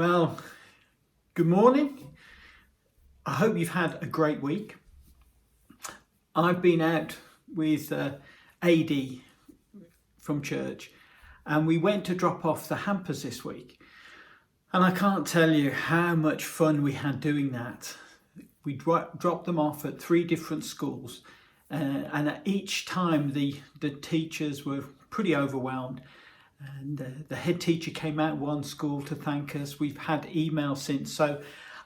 Well, good morning. I hope you've had a great week. I've been out with AD from church and we went to drop off the hampers this week. And I can't tell you how much fun we had doing that. We dropped them off at 3 different schools and at each time the teachers were pretty overwhelmed. And the head teacher came out one school to thank us. We've had emails since. So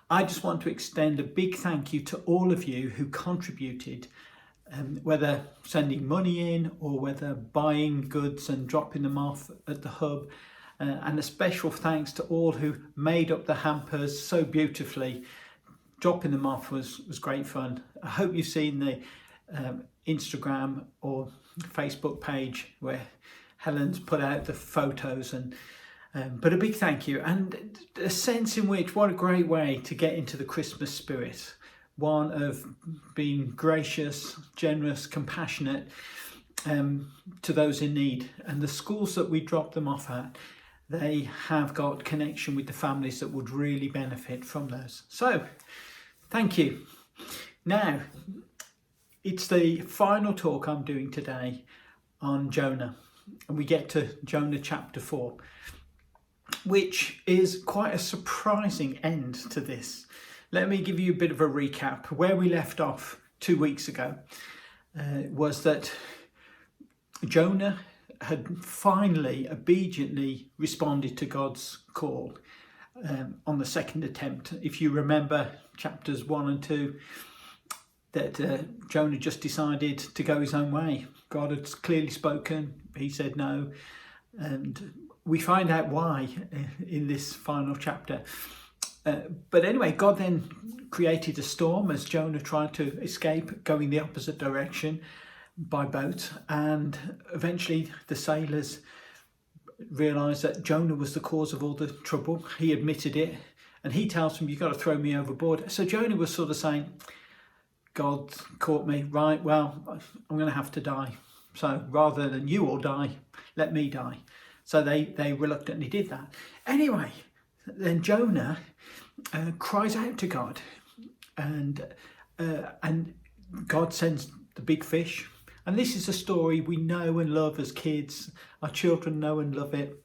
I just want to extend a big thank you to all of you who contributed, whether sending money in or whether buying goods and dropping them off at the hub. And a special thanks to all who made up the hampers so beautifully. Dropping them off was great fun. I hope you've seen the Instagram or Facebook page where Helen's put out the photos, but a big thank you, and a sense in which what a great way to get into the Christmas spirit, one of being gracious, generous, compassionate to those in need. And the schools that we dropped them off at, they have got connection with the families that would really benefit from those. So thank you. Now it's the final talk I'm doing today on Jonah. And we get to Jonah chapter 4, which is quite a surprising end to this. Let me give you a bit of a recap. Where we left off 2 weeks ago was that Jonah had finally obediently responded to God's call on the second attempt. If you remember chapters 1 and 2, that Jonah just decided to go his own way. God had clearly spoken, he said no, and we find out why in this final chapter. But anyway, God then created a storm as Jonah tried to escape, going the opposite direction by boat, and eventually the sailors realised that Jonah was the cause of all the trouble. He admitted it, and he tells them, "You've got to throw me overboard." So Jonah was sort of saying, God caught me, right, well, I'm going to have to die. So rather than you all die, let me die. So they reluctantly did that. Anyway, then Jonah cries out to God, and God sends the big fish. And this is a story we know and love as kids. Our children know and love it.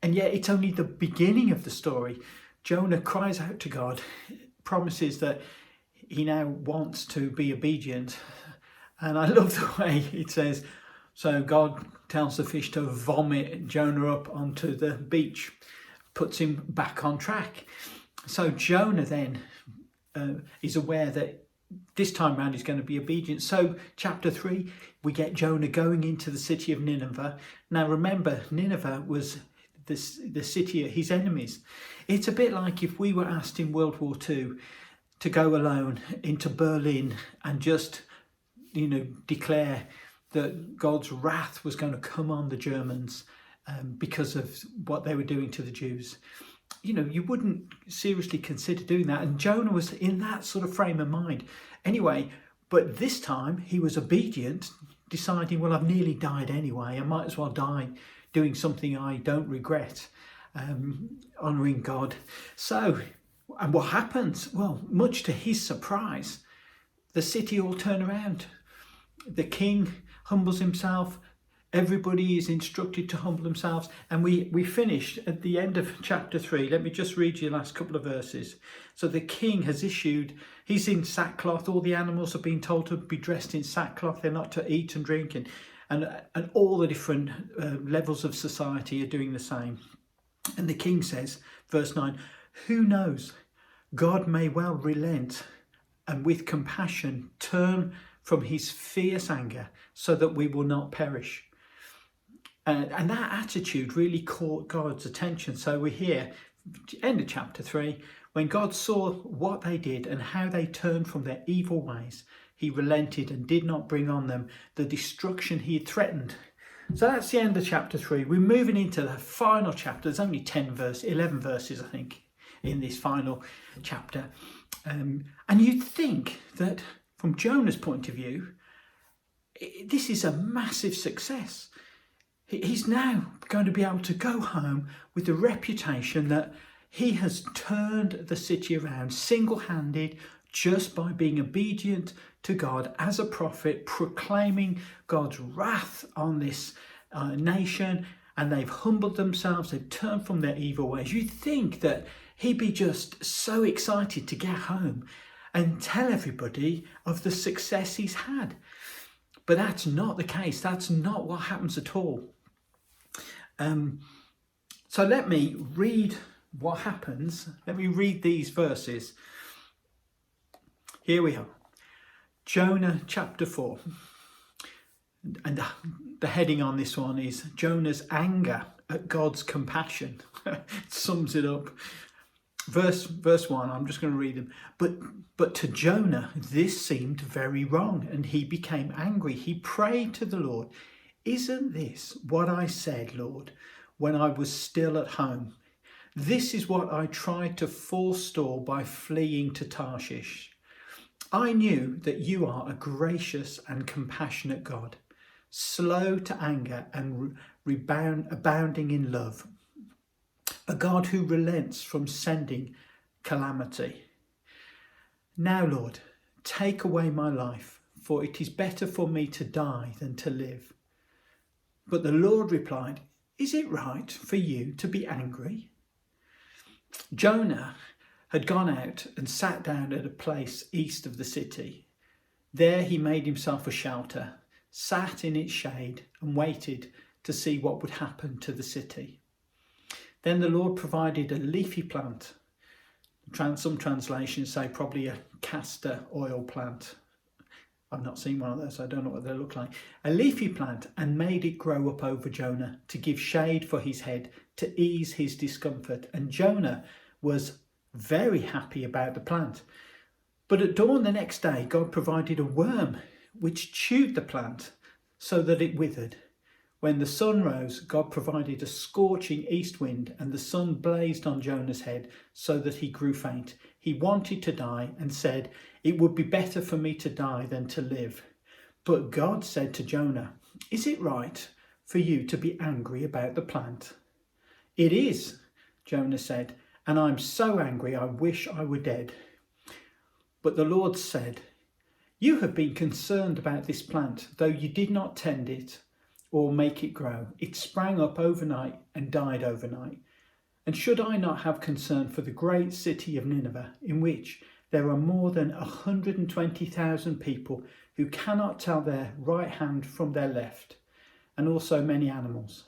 And yet it's only the beginning of the story. Jonah cries out to God, promises that he now wants to be obedient. And I love the way it says, so God tells the fish to vomit Jonah up onto the beach, puts him back on track. So Jonah then is aware that this time round he's going to be obedient. So chapter 3, we get Jonah going into the city of Nineveh. Now remember, Nineveh was the city of his enemies. It's a bit like if we were asked in World War II to go alone into Berlin and just, declare that God's wrath was going to come on the Germans because of what they were doing to the Jews. You wouldn't seriously consider doing that. And Jonah was in that sort of frame of mind. Anyway, but this time he was obedient, deciding, well, I've nearly died anyway. I might as well die doing something I don't regret, honouring God. So, and what happens? Well, much to his surprise, the city all turn around. The king humbles himself. Everybody is instructed to humble themselves. And we finished at the end of chapter 3. Let me just read you the last couple of verses. So the king has issued, he's in sackcloth. All the animals have been told to be dressed in sackcloth. They're not to eat and drink. And all the different levels of society are doing the same. And the king says, verse 9, who knows? God may well relent and with compassion turn from his fierce anger so that we will not perish. And that attitude really caught God's attention. So we're here, end of chapter 3, when God saw what they did and how they turned from their evil ways, he relented and did not bring on them the destruction he had threatened. So that's the end of chapter 3. We're moving into the final chapter. There's only 11 verses, I think, in this final chapter. And you'd think that from Jonah's point of view, this is a massive success. He's now going to be able to go home with the reputation that he has turned the city around single-handed just by being obedient to God as a prophet, proclaiming God's wrath on this nation, and they've humbled themselves, they've turned from their evil ways. You'd think that he'd be just so excited to get home and tell everybody of the success he's had. But that's not the case. That's not what happens at all. So let me read what happens. Let me read these verses. Here we are. Jonah chapter 4. And the heading on this one is Jonah's anger at God's compassion. It sums it up. Verse 1, I'm just going to read them. But to Jonah, this seemed very wrong, and he became angry. He prayed to the Lord, "Isn't this what I said, Lord, when I was still at home? This is what I tried to forestall by fleeing to Tarshish. I knew that you are a gracious and compassionate God, slow to anger and abounding in love, a God who relents from sending calamity. Now, Lord, take away my life, for it is better for me to die than to live." But the Lord replied, "Is it right for you to be angry?" Jonah had gone out and sat down at a place east of the city. There he made himself a shelter, sat in its shade, and waited to see what would happen to the city. Then the Lord provided a leafy plant. Some translations say probably a castor oil plant. I've not seen one of those, so I don't know what they look like. A leafy plant, and made it grow up over Jonah to give shade for his head, to ease his discomfort. And Jonah was very happy about the plant. But at dawn the next day, God provided a worm which chewed the plant so that it withered. When the sun rose, God provided a scorching east wind, and the sun blazed on Jonah's head so that he grew faint. He wanted to die and said, "It would be better for me to die than to live." But God said to Jonah, "Is it right for you to be angry about the plant?" "It is," Jonah said, "and I'm so angry I wish I were dead." But the Lord said, "You have been concerned about this plant, though you did not tend it or make it grow. It sprang up overnight and died overnight. And should I not have concern for the great city of Nineveh, in which there are more than 120,000 people who cannot tell their right hand from their left, and also many animals?"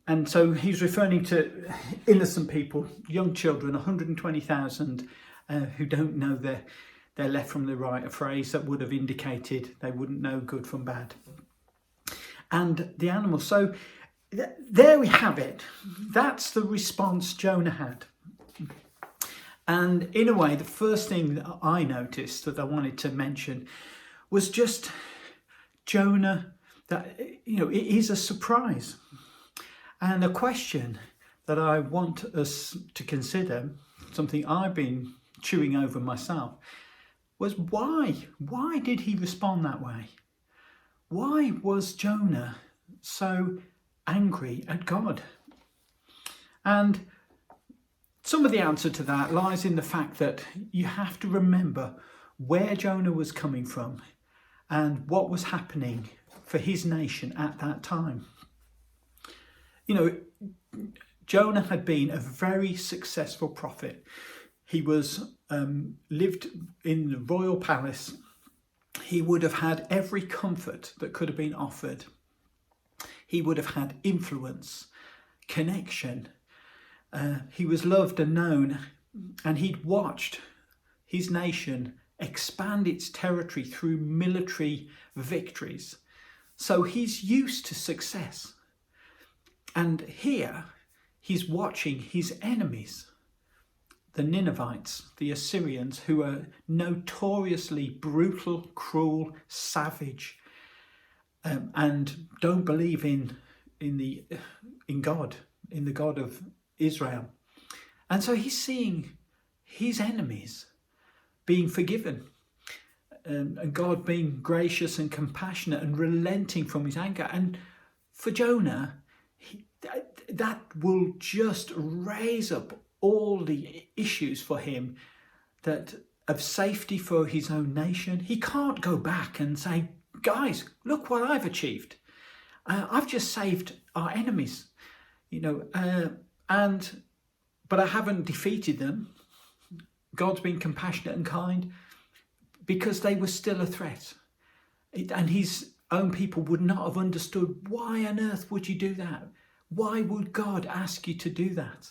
And so he's referring to innocent people, young children, 120,000 who don't know their left from the right, a phrase that would have indicated they wouldn't know good from bad. And the animals. So there we have it. That's the response Jonah had. And in a way, the first thing that I noticed that I wanted to mention was just Jonah, that, it is a surprise. And a question that I want us to consider, something I've been chewing over myself, was why? Why did he respond that way? Why was Jonah so angry at God? And some of the answer to that lies in the fact that you have to remember where Jonah was coming from and what was happening for his nation at that time. Jonah had been a very successful prophet. He was lived in the royal palace. He would have had every comfort that could have been offered. He would have had influence, connection. He was loved and known, and he'd watched his nation expand its territory through military victories. So he's used to success. And here he's watching his enemies, the Ninevites, the Assyrians, who are notoriously brutal, cruel, savage, and don't believe in God, in the God of Israel. And so he's seeing his enemies being forgiven, and God being gracious and compassionate and relenting from his anger. And for Jonah, that will just raise up all the issues for him that of safety for his own nation. He can't go back and say, guys, look what I've achieved. I've just saved our enemies, but I haven't defeated them. God's been compassionate and kind because they were still a threat. And his own people would not have understood, why on earth would you do that? Why would God ask you to do that?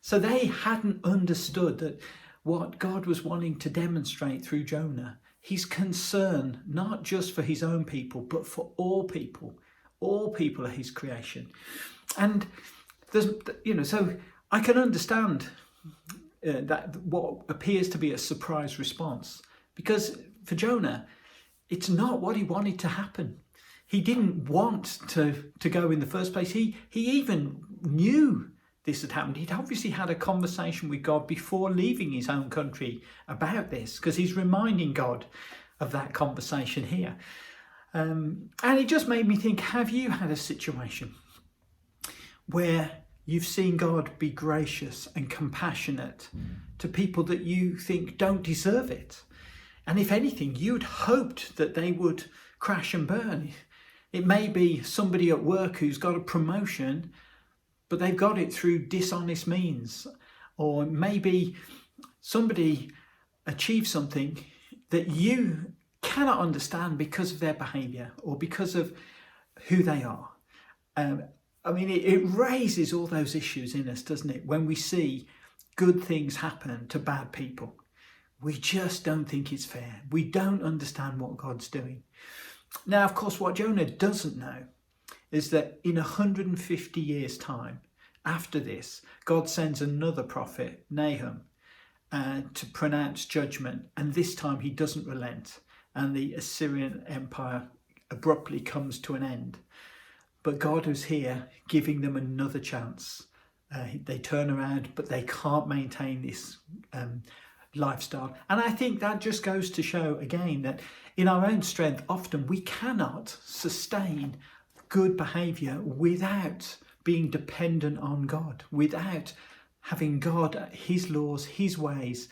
So they hadn't understood that what God was wanting to demonstrate through Jonah, his concern, not just for his own people, but for all people are his creation. And there's, so I can understand that what appears to be a surprise response, because for Jonah, it's not what he wanted to happen. He didn't want to go in the first place. He even knew this had happened. He'd obviously had a conversation with God before leaving his own country about this, because he's reminding God of that conversation here. And it just made me think, have you had a situation where you've seen God be gracious and compassionate to people that you think don't deserve it? And if anything, you'd hoped that they would crash and burn. It may be somebody at work who's got a promotion, but they've got it through dishonest means. Or maybe somebody achieved something that you cannot understand because of their behaviour or because of who they are. It raises all those issues in us, doesn't it? When we see good things happen to bad people, we just don't think it's fair. We don't understand what God's doing. Now, of course, what Jonah doesn't know is that in 150 years' time, after this, God sends another prophet, Nahum, to pronounce judgment. And this time he doesn't relent. And the Assyrian Empire abruptly comes to an end. But God is here giving them another chance. They turn around, but they can't maintain this lifestyle. And I think that just goes to show again that in our own strength, often we cannot sustain good behaviour without being dependent on God, without having God, his laws, his ways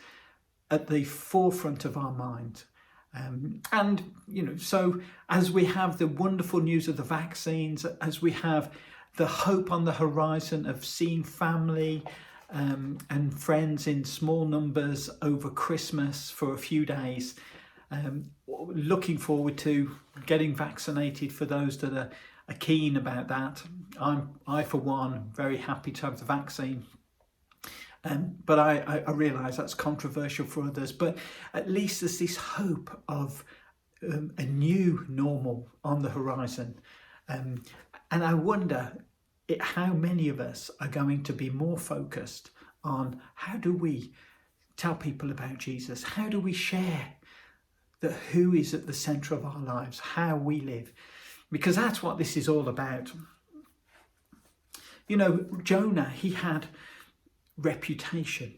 at the forefront of our mind. So as we have the wonderful news of the vaccines, as we have the hope on the horizon of seeing family and friends in small numbers over Christmas for a few days, looking forward to getting vaccinated for those that are keen about that. I for one, very happy to have the vaccine. But I realise that's controversial for others. But at least there's this hope of a new normal on the horizon. And I wonder how many of us are going to be more focused on how do we tell people about Jesus? How do we share that who is at the centre of our lives, how we live? Because that's what this is all about. Jonah, he had reputation.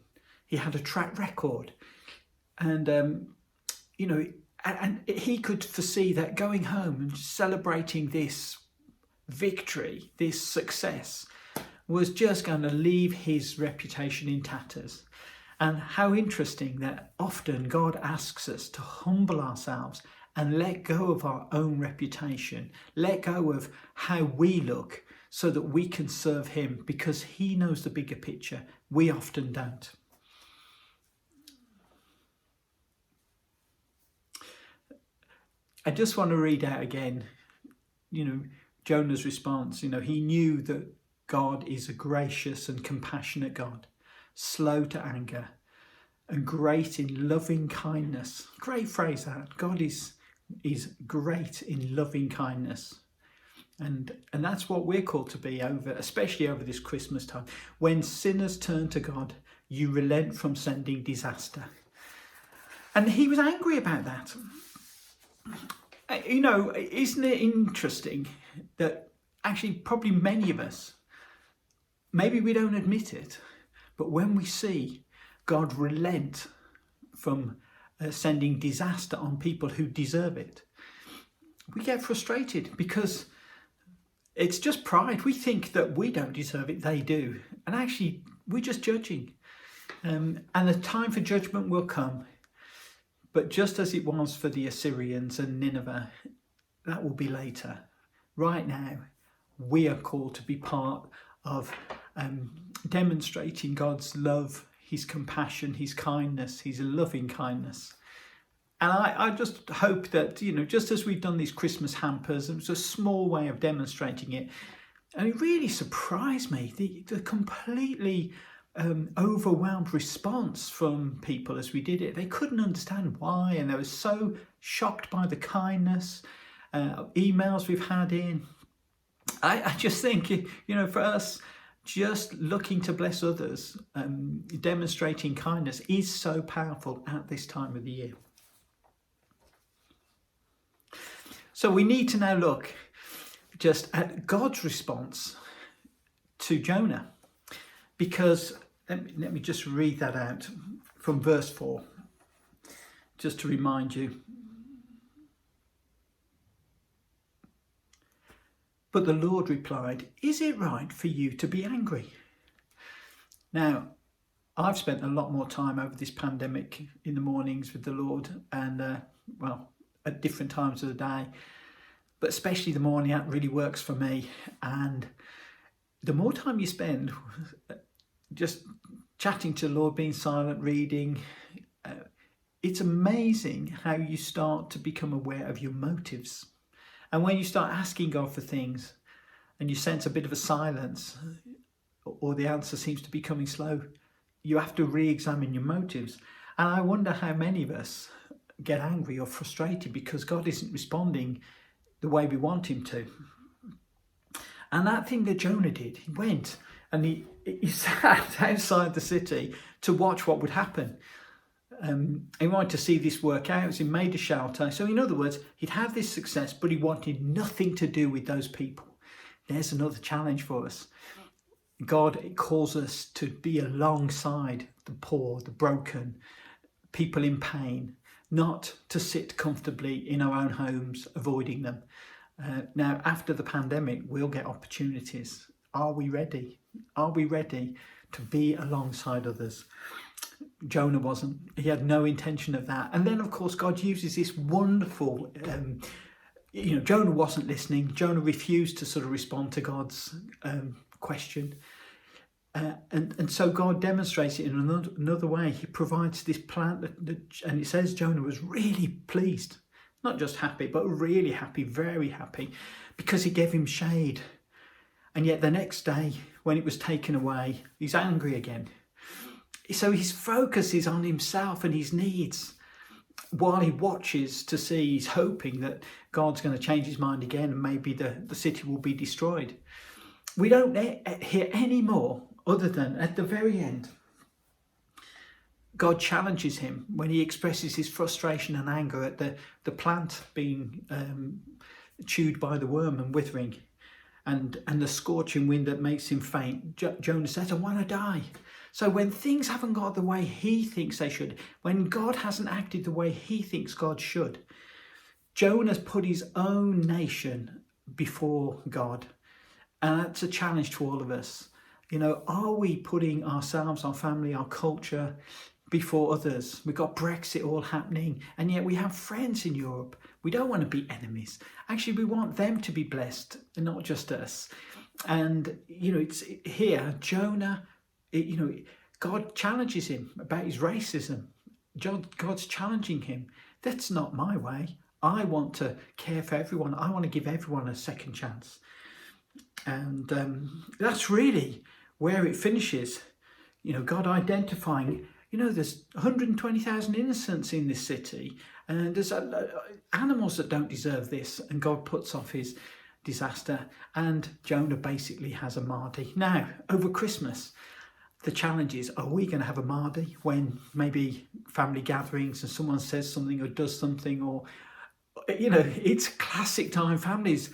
He had a track record. And, and he could foresee that going home and celebrating this victory, this success, was just going to leave his reputation in tatters. And how interesting that often God asks us to humble ourselves and let go of our own reputation, let go of how we look so that we can serve him, because he knows the bigger picture. We often don't. I just want to read out again, Jonah's response. He knew that God is a gracious and compassionate God, slow to anger and great in loving kindness. Great phrase that. God is great in loving kindness. And that's what we're called to be, especially over this Christmas time. When sinners turn to God, you relent from sending disaster. And he was angry about that. Isn't it interesting that actually probably many of us, maybe we don't admit it, but when we see God relent from sending disaster on people who deserve it, we get frustrated because It's just pride. We think that we don't deserve it, they do. And actually, we're just judging. And the time for judgment will come. But just as it was for the Assyrians and Nineveh, that will be later. Right now, we are called to be part of demonstrating God's love, his compassion, his kindness, his loving kindness. And I just hope that, just as we've done these Christmas hampers, it was a small way of demonstrating it. And it really surprised me, the completely overwhelmed response from people as we did it. They couldn't understand why, and they were so shocked by the kindness. Emails we've had in. I just think, for us, just looking to bless others, demonstrating kindness is so powerful at this time of the year. So we need to now look just at God's response to Jonah, because let me just read that out from verse 4, just to remind you. But the Lord replied, "Is it right for you to be angry?" Now, I've spent a lot more time over this pandemic in the mornings with the Lord, and at different times of the day, but especially the morning, that really works for me. And the more time you spend just chatting to the Lord, being silent, reading, it's amazing how you start to become aware of your motives. And when you start asking God for things and you sense a bit of a silence, or the answer seems to be coming slow, you have to re-examine your motives. And I wonder how many of us get angry or frustrated because God isn't responding the way we want him to. And that thing that Jonah did, he went and he sat outside the city to watch what would happen. He wanted to see this work out, so he made a shelter. So in other words, he'd had this success, but he wanted nothing to do with those people. There's another challenge for us. God calls us to be alongside the poor, the broken, people in pain, not to sit comfortably in our own homes, avoiding them. Now, after the pandemic, we'll get opportunities. Are we ready? Are we ready to be alongside others? Jonah wasn't. He had no intention of that. And then, of course, God uses this wonderful, Jonah wasn't listening. Jonah refused to sort of respond to God's question. And so God demonstrates it in another way. He provides this plant and it says Jonah was really pleased, not just happy, but really happy, very happy, because he gave him shade. And yet the next day, when it was taken away, he's angry again. So his focus is on himself and his needs, while he watches to see, he's hoping that God's going to change his mind again and maybe the city will be destroyed. We don't hear any more other than at the very end, God challenges him when he expresses his frustration and anger at the plant being chewed by the worm and withering, and the scorching wind that makes him faint. Jonah says, "I want to die." So when things haven't got the way he thinks they should, when God hasn't acted the way he thinks God should, Jonah's put his own nation before God. And that's a challenge to all of us. Are we putting ourselves, our family, our culture before others? We've got Brexit all happening, and yet we have friends in Europe. We don't want to be enemies. Actually, we want them to be blessed, and not just us. And, it's here, Jonah, God challenges him about his racism. God's challenging him. That's not my way. I want to care for everyone. I want to give everyone a second chance. And that's really where it finishes. God identifying, there's 120,000 innocents in this city, and there's animals that don't deserve this, and God puts off his disaster, and Jonah basically has a Mardi. Now, over Christmas, the challenge is, are we going to have a Mardi when maybe family gatherings and someone says something or does something, or, it's classic time. Families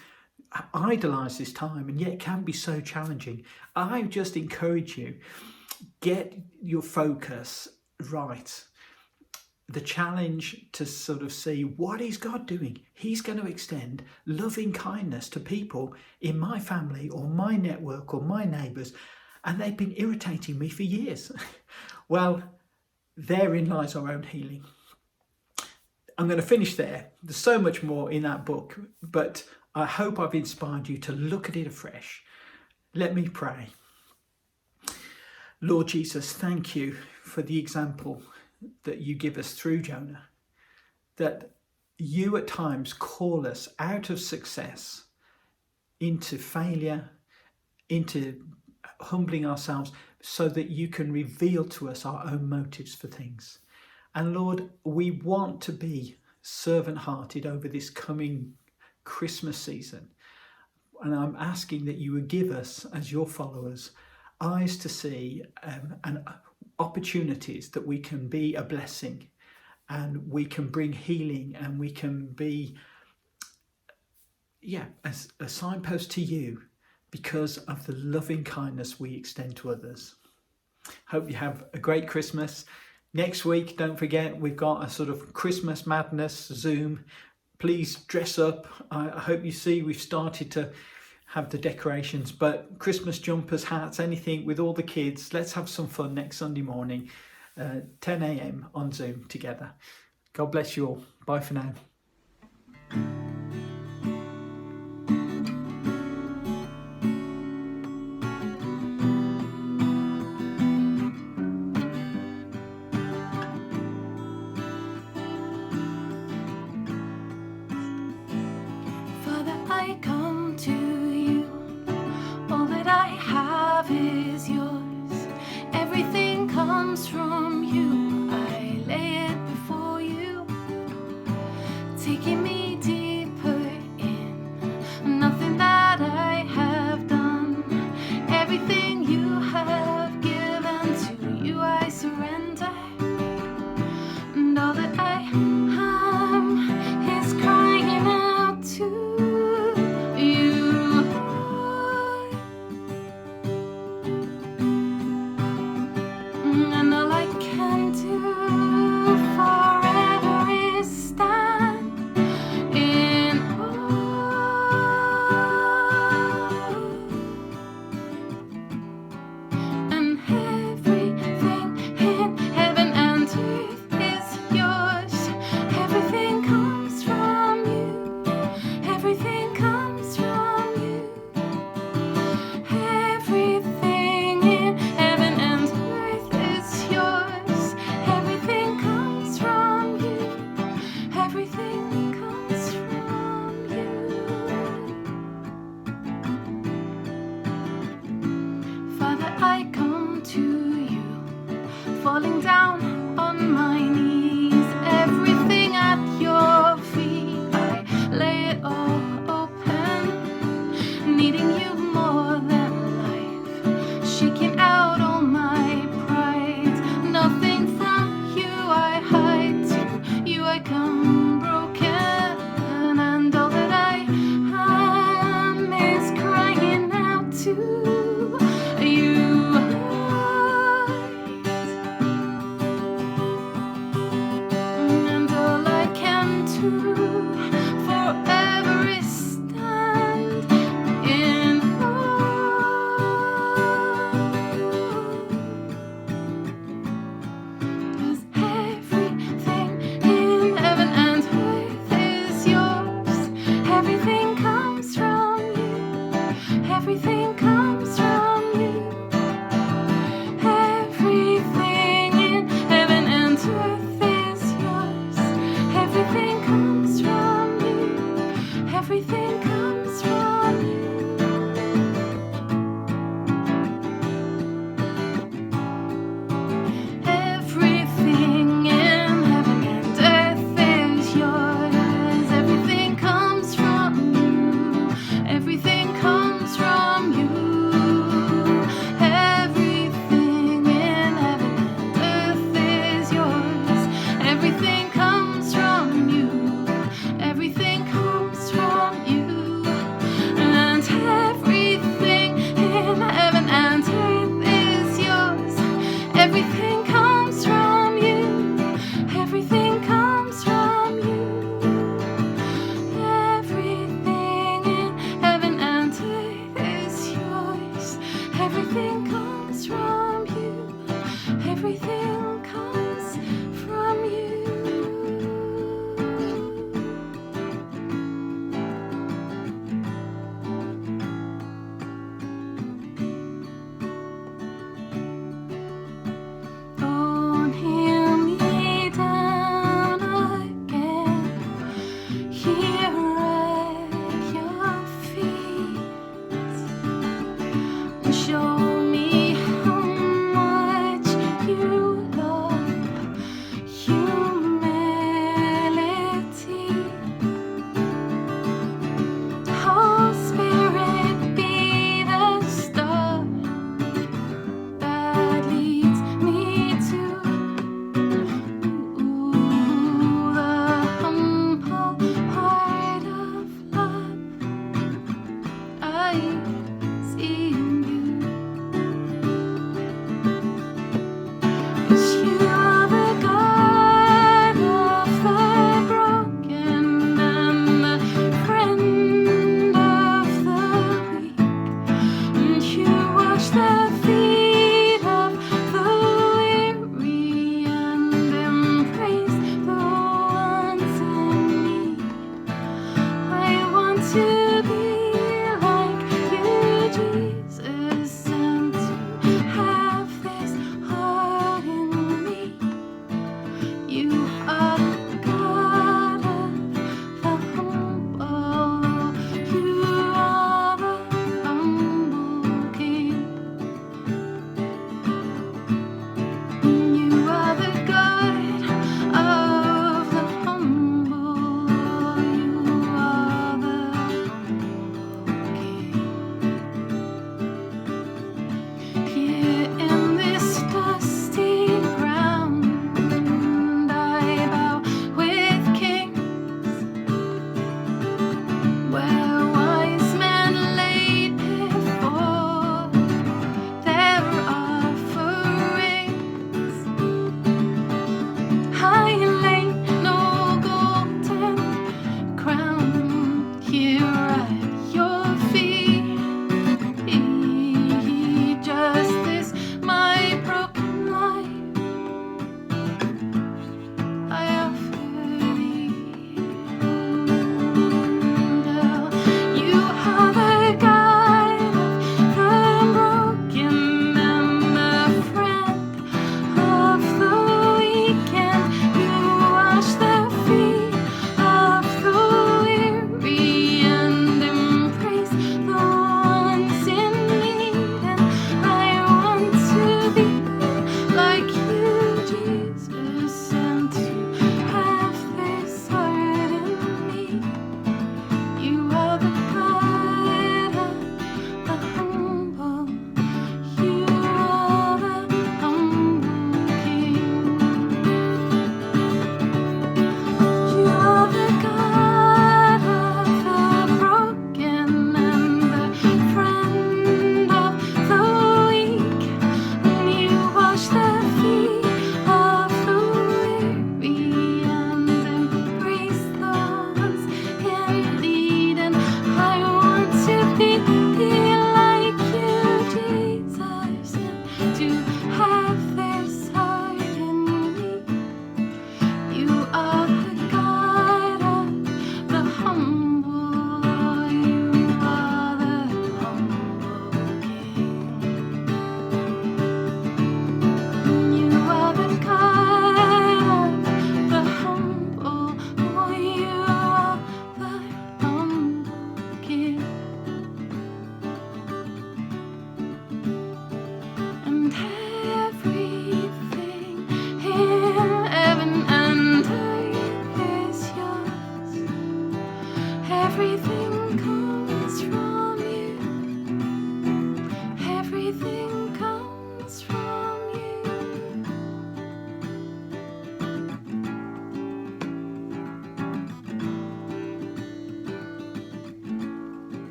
idolise this time, and yet it can be so challenging. I just encourage you, get your focus right. the challenge to sort of see, what is God doing? He's going to extend loving kindness to people in my family or my network or my neighbours, and they've been irritating me for years. Well, therein lies our own healing. I'm going to finish there. There's so much more in that book, but I hope I've inspired you to look at it afresh. Let me pray. Lord Jesus, thank you for the example that you give us through Jonah, that you at times call us out of success into failure, into humbling ourselves, so that you can reveal to us our own motives for things. And Lord, we want to be servant-hearted over this coming Christmas season. And I'm asking that you would give us, as your followers, eyes to see and opportunities that we can be a blessing, and we can bring healing, and we can be a signpost to you because of the loving kindness we extend to others. Hope you have a great Christmas. Next week, don't forget, we've got a sort of Christmas Madness Zoom. Please dress up. I hope you see we've started to have the decorations, but Christmas jumpers, hats, anything with all the kids. Let's have some fun next Sunday morning, 10 a.m. on Zoom together. God bless you all. Bye for now. Father, I come to you. All that I have is yours. Everything comes from you. I lay it before you, taking me deeper in. Nothing that I have done, everything you have given, to you I surrender. And all that I am is crying out to you, Lord. And all I can do forever is stand in awe. And everything in heaven and earth is yours. Everything comes from you. Everything comes from you. Everything in heaven and earth is yours. Everything comes from you. Everything comes from you. Father, I come to you, falling down on my knees. Everything at your feet, I lay it all open, needing you more than life, shaking out all my pride. Nothing from you I hide, to you I come broken, and all that I am is crying out to you, Lord. And all I can do